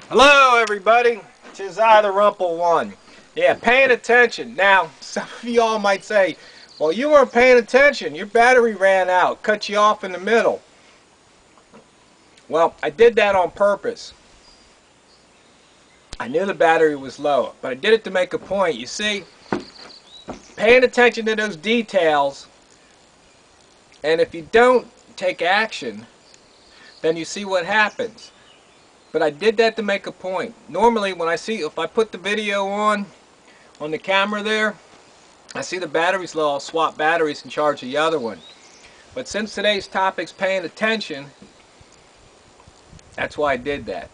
Hello everybody, tis TheRumpledOne. Yeah, paying attention. Now, some of y'all might say, well, you weren't paying attention. Your battery ran out, cut you off in the middle. Well, I did that on purpose. I knew the battery was low, but I did it to make a point. You see, paying attention to those details, and if you don't take action, then you see what happens. But I did that to make a point. Normally, when if I put the video on the camera there, I see the battery's low, I'll swap batteries and charge the other one. But since today's topic's paying attention, that's why I did that.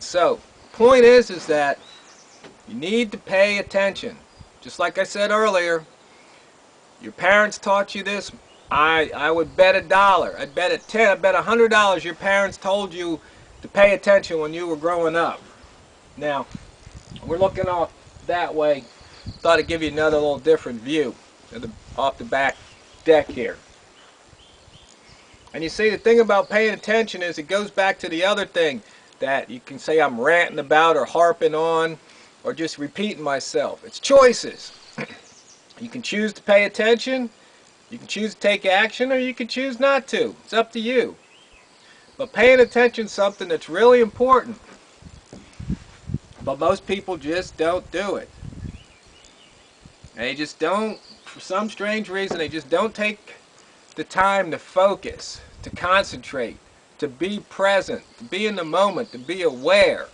So, point is that you need to pay attention. Just like I said earlier, your parents taught you this. I would bet $1. I'd bet $10. I'd bet $100 your parents told you to pay attention when you were growing up. Now, we're looking off that way. Thought I'd give you another little different view off the back deck here. And you see, the thing about paying attention is it goes back to the other thing that you can say I'm ranting about or harping on or just repeating myself. It's choices. You can choose to pay attention, you can choose to take action, or you can choose not to. It's up to you. But paying attention is something that's really important. But most people just don't do it. And they just don't, for some strange reason, they just don't take the time to focus, to concentrate, to be present, to be in the moment, to be aware.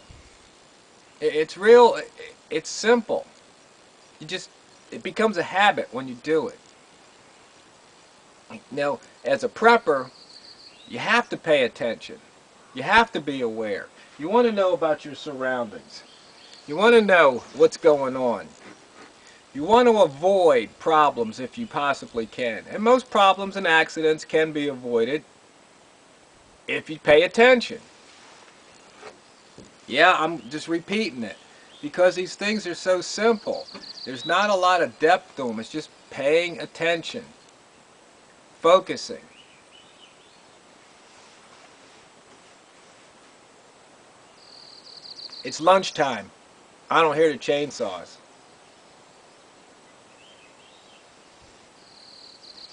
It's real, it's simple. It becomes a habit when you do it. Now, as a prepper, you have to pay attention. You have to be aware. You want to know about your surroundings. You want to know what's going on. You want to avoid problems if you possibly can. And most problems and accidents can be avoided if you pay attention. Yeah, I'm just repeating it because these things are so simple. There's not a lot of depth to them. It's just paying attention, focusing. It's lunchtime. I don't hear the chainsaws.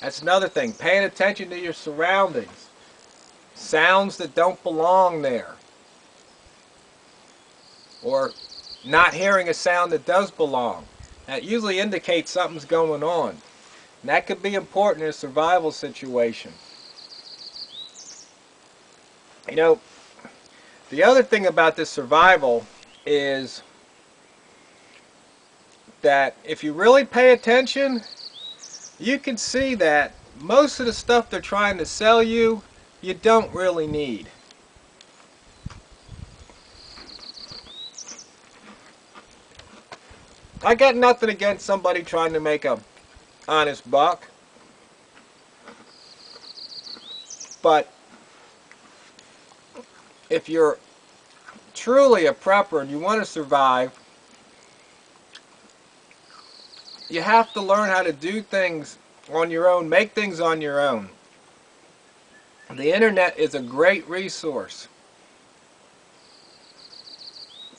That's another thing, paying attention to your surroundings. Sounds that don't belong there. Or not hearing a sound that does belong. That usually indicates something's going on. And that could be important in a survival situation. You know, the other thing about this survival is that if you really pay attention, you can see that most of the stuff they're trying to sell you, you don't really need. I got nothing against somebody trying to make a honest buck, but if you're truly a prepper and you want to survive, you have to learn how to do things on your own, make things on your own. The internet is a great resource.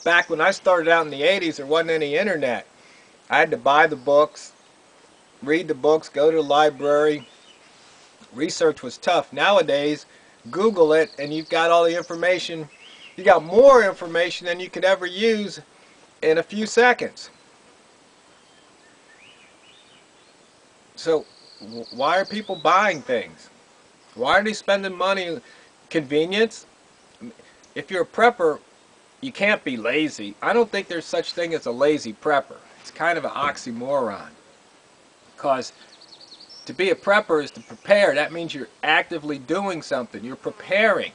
Back when I started out in the 80s, there wasn't any internet. I had to buy the books, read the books, go to the library. Research was tough. Nowadays, Google it and you've got all the information. You got more information than you could ever use in a few seconds. So why are people buying things? Why are they spending money? Convenience? If you're a prepper, you can't be lazy. I don't think there's such thing as a lazy prepper. It's kind of an oxymoron. Because to be a prepper is to prepare. That means you're actively doing something. You're preparing.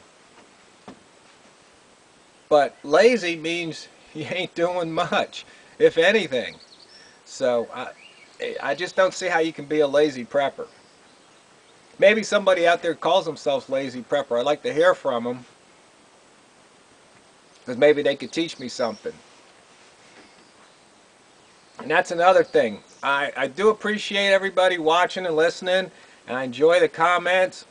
But lazy means you ain't doing much, if anything. So I just don't see how you can be a lazy prepper. Maybe somebody out there calls themselves lazy prepper. I'd like to hear from them, because maybe they could teach me something. And that's another thing. I do appreciate everybody watching and listening, and I enjoy the comments.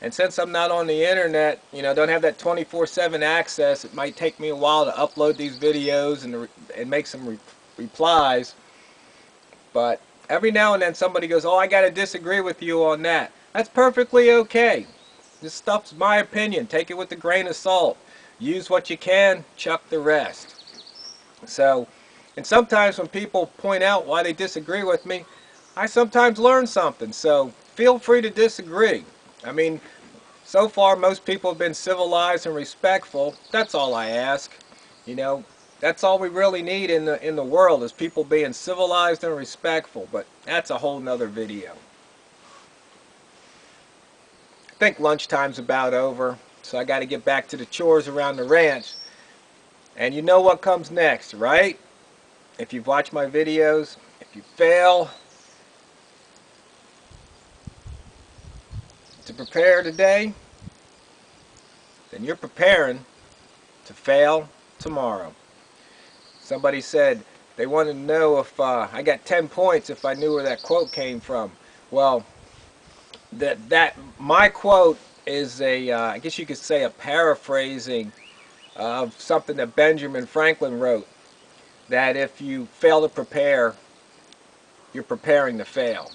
And since I'm not on the internet, don't have that 24/7 access, it might take me a while to upload these videos and make some replies. But every now and then somebody goes, oh, I got to disagree with you on that. That's perfectly okay. This stuff's my opinion. Take it with a grain of salt. Use what you can, chuck the rest. So, and sometimes when people point out why they disagree with me, I sometimes learn something. So feel free to disagree. I mean, so far most people have been civilized and respectful. That's all I ask. You know, that's all we really need in the world is people being civilized and respectful. But that's a whole nother video. I think lunchtime's about over, so I got to get back to the chores around the ranch. And you know what comes next, right? If you've watched my videos, if you fail to prepare today, then you're preparing to fail tomorrow. Somebody said they wanted to know if I got 10 points if I knew where that quote came from. Well, my quote is I guess you could say a paraphrasing of something that Benjamin Franklin wrote, that if you fail to prepare, you're preparing to fail.